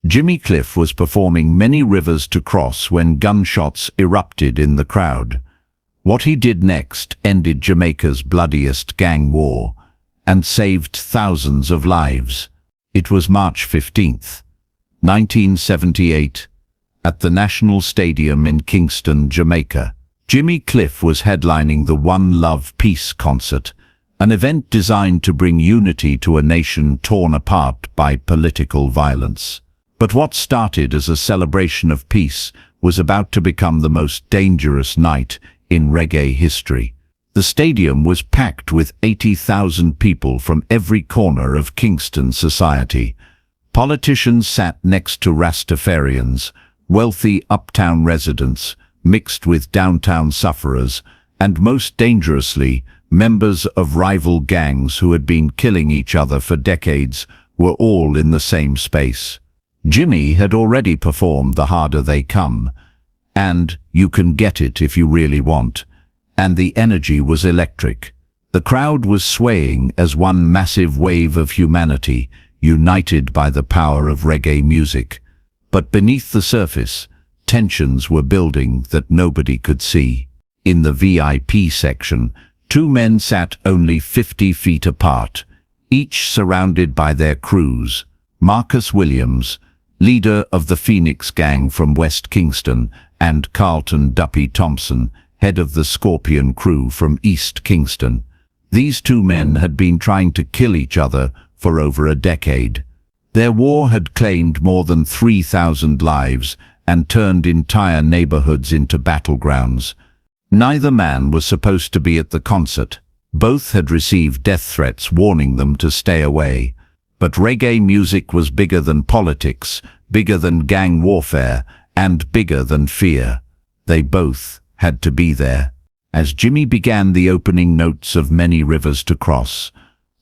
Jimmy Cliff was performing Many Rivers to Cross when gunshots erupted in the crowd. What he did next ended Jamaica's bloodiest gang war and saved thousands of lives. It was March 15th, 1978, at the National Stadium in Kingston, Jamaica. Jimmy Cliff was headlining the One Love Peace concert, an event designed to bring unity to a nation torn apart by political violence. But what started as a celebration of peace was about to become the most dangerous night in reggae history. The stadium was packed with 80,000 people from every corner of Kingston society. Politicians sat next to Rastafarians, wealthy uptown residents mixed with downtown sufferers, and most dangerously, members of rival gangs who had been killing each other for decades were all in the same space. Jimmy had already performed The Harder They Come and You Can Get It If You Really Want, and the energy was electric. The crowd was swaying as one massive wave of humanity, united by the power of reggae music. But beneath the surface, tensions were building that nobody could see. In the VIP section, two men sat only 50 feet apart, each surrounded by their crews. Marcus Williams, leader of the Phoenix Gang from West Kingston, and Carlton "Duppy" Thompson, head of the Scorpion crew from East Kingston. These two men had been trying to kill each other for over a decade. Their war had claimed more than 3,000 lives and turned entire neighborhoods into battlegrounds. Neither man was supposed to be at the concert. Both had received death threats warning them to stay away. But reggae music was bigger than politics, bigger than gang warfare, and bigger than fear. They both had to be there. As Jimmy began the opening notes of Many Rivers to Cross,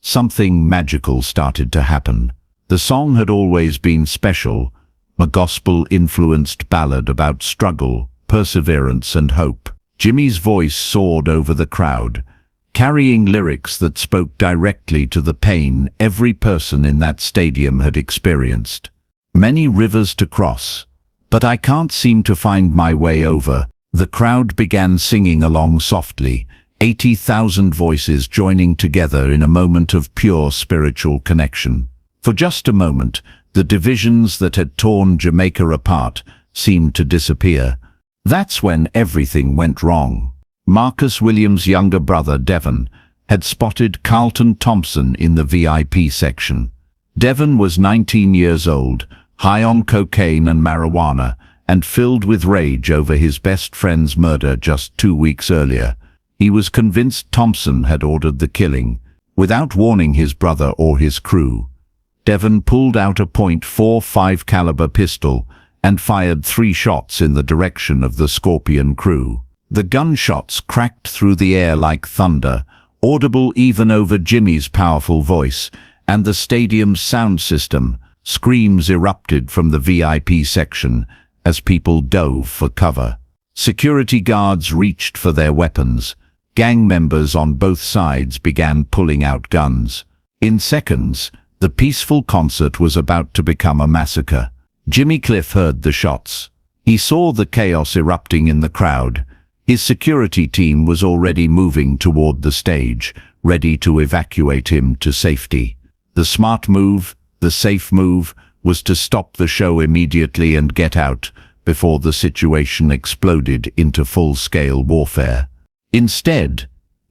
something magical started to happen. The song had always been special, a gospel-influenced ballad about struggle, perseverance, and hope. Jimmy's voice soared over the crowd, carrying lyrics that spoke directly to the pain every person in that stadium had experienced. Many rivers to cross, but I can't seem to find my way over. The crowd began singing along softly, 80,000 voices joining together in a moment of pure spiritual connection. For just a moment, the divisions that had torn Jamaica apart seemed to disappear. That's when everything went wrong. Marcus Williams' younger brother, Devon, had spotted Carlton Thompson in the VIP section. Devon was 19 years old, high on cocaine and marijuana, and filled with rage over his best friend's murder just 2 weeks earlier. He was convinced Thompson had ordered the killing, without warning his brother or his crew. Devon pulled out a .45 caliber pistol and fired 3 shots in the direction of the Scorpion crew. The gunshots cracked through the air like thunder, audible even over Jimmy's powerful voice, and the stadium's sound system. Screams erupted from the VIP section as people dove for cover. Security guards reached for their weapons. Gang members on both sides began pulling out guns. In seconds, the peaceful concert was about to become a massacre. Jimmy Cliff heard the shots. He saw the chaos erupting in the crowd. His security team was already moving toward the stage, ready to evacuate him to safety. The smart move, the safe move, was to stop the show immediately and get out before the situation exploded into full-scale warfare. Instead,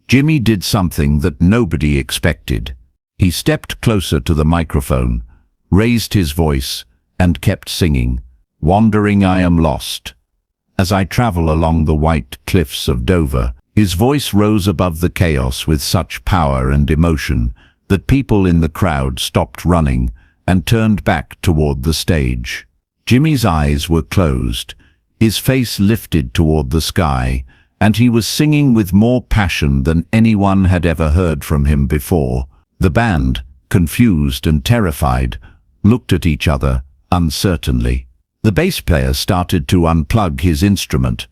Jimmy did something that nobody expected. He stepped closer to the microphone, raised his voice, and kept singing, "Wandering I am lost. As I travel along the white cliffs of Dover." His voice rose above the chaos with such power and emotion that people in the crowd stopped running and turned back toward the stage. Jimmy's eyes were closed, his face lifted toward the sky, and he was singing with more passion than anyone had ever heard from him before. The band, confused and terrified, looked at each other uncertainly. The bass player started to unplug his instrument,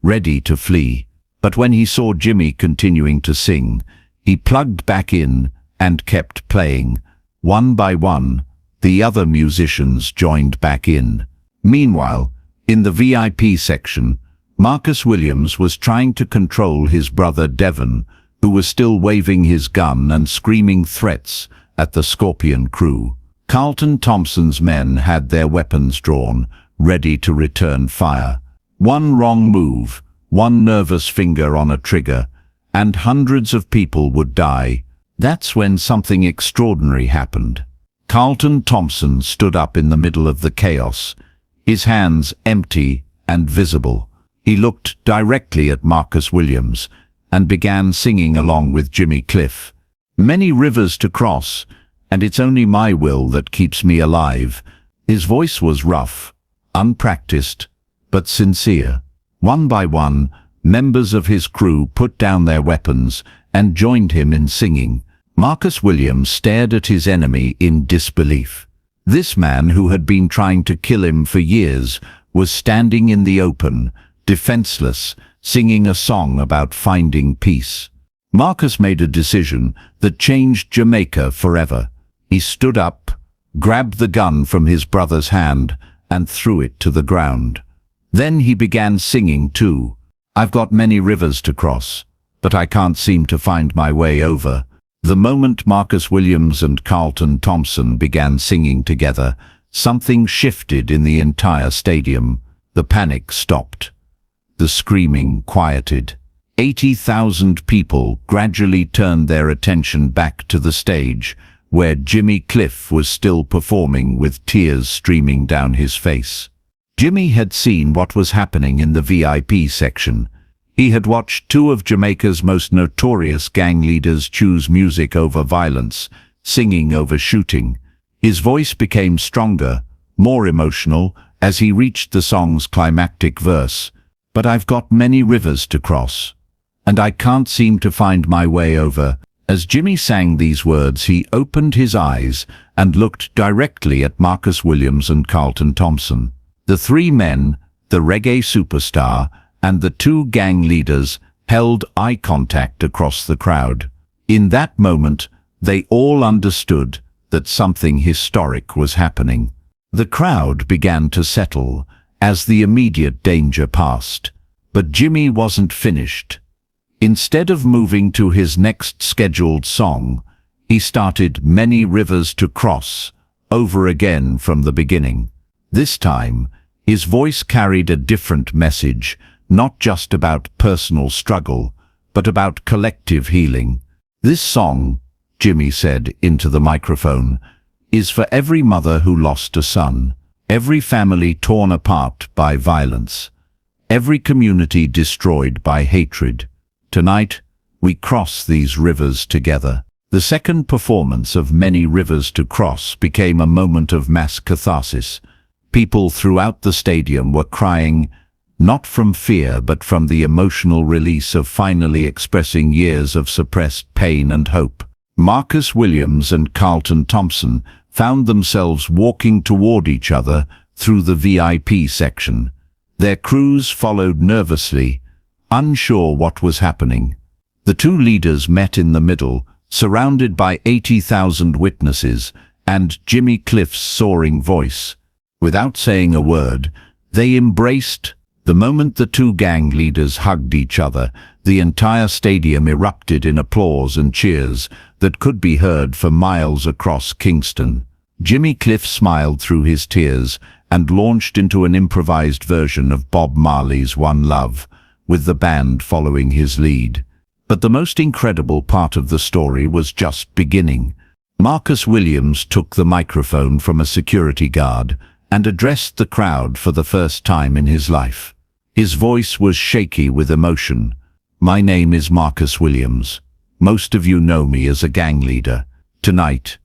ready to flee. But when he saw Jimmy continuing to sing, he plugged back in and kept playing. One by one, The other musicians joined back in. Meanwhile, in the VIP section, Marcus Williams was trying to control his brother Devon, who was still waving his gun and screaming threats at the Scorpion crew. Carlton Thompson's men had their weapons drawn, ready to return fire. One wrong move, one nervous finger on a trigger, and hundreds of people would die. That's when something extraordinary happened. Carlton Thompson stood up in the middle of the chaos, his hands empty and visible. He looked directly at Marcus Williams and began singing along with Jimmy Cliff. Many rivers to cross, and it's only my will that keeps me alive. His voice was rough, unpracticed, but sincere. One by one, members of his crew put down their weapons and joined him in singing. Marcus Williams stared at his enemy in disbelief. This man, who had been trying to kill him for years, was standing in the open, defenseless, singing a song about finding peace. Marcus made a decision that changed Jamaica forever. He stood up, grabbed the gun from his brother's hand, and threw it to the ground. Then he began singing too. I've got many rivers to cross, but I can't seem to find my way over. The moment Marcus Williams and Carlton Thompson began singing together, something shifted in the entire stadium. The panic stopped. The screaming quieted. 80,000 people gradually turned their attention back to the stage, where Jimmy Cliff was still performing with tears streaming down his face. Jimmy had seen what was happening in the VIP section. He had watched two of Jamaica's most notorious gang leaders choose music over violence, singing over shooting. His voice became stronger, more emotional, as he reached the song's climactic verse. But I've got many rivers to cross, and I can't seem to find my way over. As Jimmy sang these words, he opened his eyes and looked directly at Marcus Williams and Carlton Thompson. The three men, the reggae superstar, and the two gang leaders held eye contact across the crowd. In that moment, they all understood that something historic was happening. The crowd began to settle as the immediate danger passed. But Jimmy wasn't finished. Instead of moving to his next scheduled song, he started Many Rivers to Cross over again from the beginning. This time, his voice carried a different message, not just about personal struggle, but about collective healing. This song, Jimmy said into the microphone, is for every mother who lost a son, every family torn apart by violence, every community destroyed by hatred. Tonight, we cross these rivers together. The second performance of Many Rivers to Cross became a moment of mass catharsis. People throughout the stadium were crying, not from fear but from the emotional release of finally expressing years of suppressed pain and hope. Marcus Williams and Carlton Thompson found themselves walking toward each other through the VIP section. Their crews followed nervously, unsure what was happening. The two leaders met in the middle, surrounded by 80,000 witnesses, and Jimmy Cliff's soaring voice. Without saying a word, they embraced. The moment the two gang leaders hugged each other, the entire stadium erupted in applause and cheers that could be heard for miles across Kingston. Jimmy Cliff smiled through his tears and launched into an improvised version of Bob Marley's One Love, with the band following his lead. But the most incredible part of the story was just beginning. Marcus Williams took the microphone from a security guard and addressed the crowd for the first time in his life. His voice was shaky with emotion. My name is Marcus Williams. Most of you know me as a gang leader. Tonight,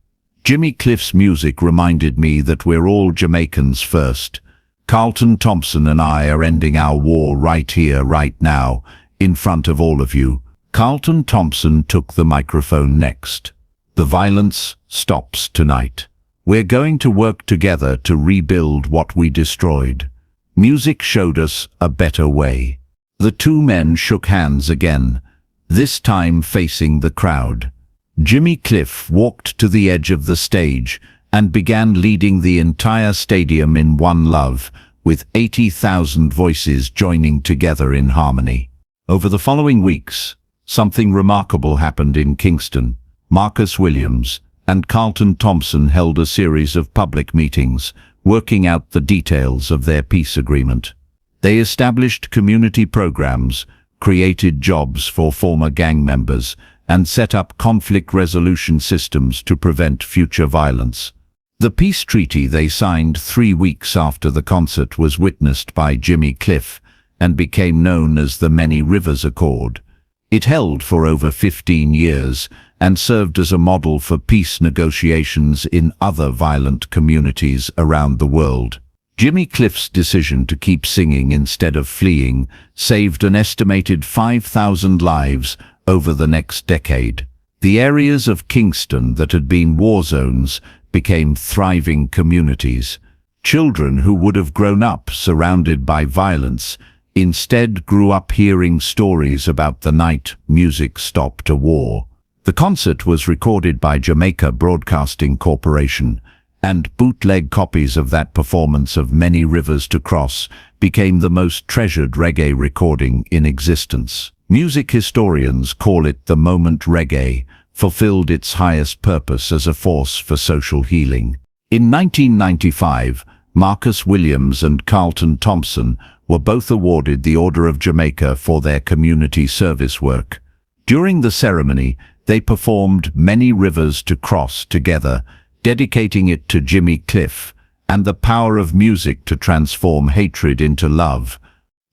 Jimmy Cliff's music reminded me that we're all Jamaicans first. Carlton Thompson and I are ending our war right here, right now, in front of all of you. Carlton Thompson took the microphone next. The violence stops tonight. We're going to work together to rebuild what we destroyed. Music showed us a better way. The two men shook hands again, this time facing the crowd. Jimmy Cliff walked to the edge of the stage and began leading the entire stadium in one love, with 80,000 voices joining together in harmony. Over the following weeks, something remarkable happened in Kingston. Marcus Williams and Carlton Thompson held a series of public meetings, working out the details of their peace agreement. They established community programs, created jobs for former gang members, and set up conflict resolution systems to prevent future violence. The peace treaty they signed 3 weeks after the concert was witnessed by Jimmy Cliff and became known as the Many Rivers Accord. It held for over 15 years and served as a model for peace negotiations in other violent communities around the world. Jimmy Cliff's decision to keep singing instead of fleeing saved an estimated 5,000 lives over the next decade. The areas of Kingston that had been war zones became thriving communities. Children who would have grown up surrounded by violence instead grew up hearing stories about the night music stopped a war. The concert was recorded by Jamaica Broadcasting Corporation, and bootleg copies of that performance of Many Rivers to Cross became the most treasured reggae recording in existence. Music historians call it the moment reggae fulfilled its highest purpose as a force for social healing. In 1995, Marcus Williams and Carlton Thompson were both awarded the Order of Jamaica for their community service work. During the ceremony, they performed Many Rivers to Cross together, dedicating it to Jimmy Cliff and the power of music to transform hatred into love.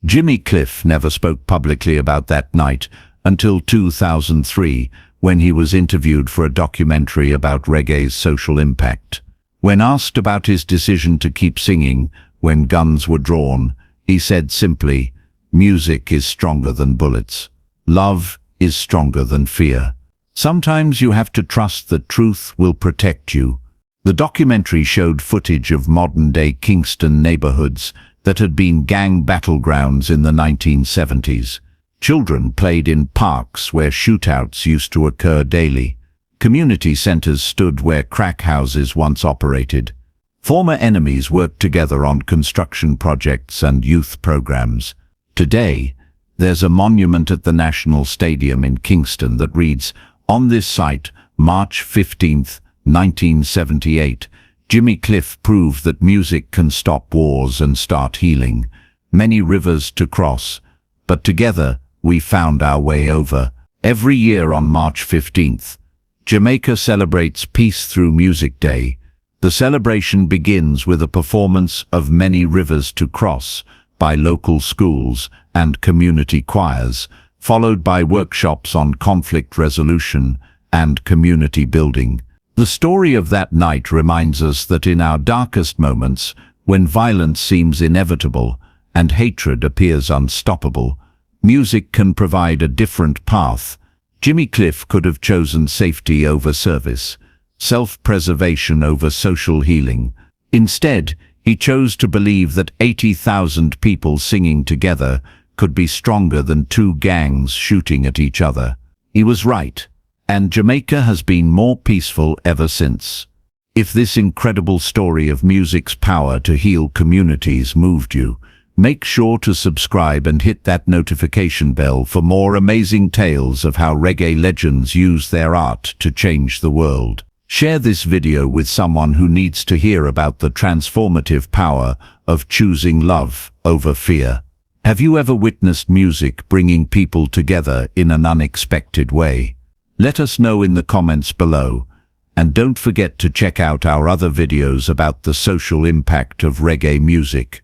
Jimmy Cliff never spoke publicly about that night until 2003, when he was interviewed for a documentary about reggae's social impact. When asked about his decision to keep singing when guns were drawn, he said simply, "Music is stronger than bullets. Love is stronger than fear. Sometimes you have to trust that truth will protect you." The documentary showed footage of modern-day Kingston neighborhoods that had been gang battlegrounds in the 1970s. Children played in parks where shootouts used to occur daily. Community centers stood where crack houses once operated. Former enemies worked together on construction projects and youth programs. Today, there's a monument at the National Stadium in Kingston that reads, "On this site, March 15, 1978, Jimmy Cliff proved that music can stop wars and start healing. Many rivers to cross, but together we found our way over." Every year on March 15th, Jamaica celebrates Peace Through Music Day. The celebration begins with a performance of Many Rivers to Cross by local schools and community choirs, followed by workshops on conflict resolution and community building. The story of that night reminds us that in our darkest moments, when violence seems inevitable and hatred appears unstoppable, music can provide a different path. Jimmy Cliff could have chosen safety over service, self-preservation over social healing. Instead, he chose to believe that 80,000 people singing together could be stronger than 2 gangs shooting at each other. He was right, and Jamaica has been more peaceful ever since. If this incredible story of music's power to heal communities moved you, make sure to subscribe and hit that notification bell for more amazing tales of how reggae legends use their art to change the world. Share this video with someone who needs to hear about the transformative power of choosing love over fear. Have you ever witnessed music bringing people together in an unexpected way? Let us know in the comments below, and don't forget to check out our other videos about the social impact of reggae music.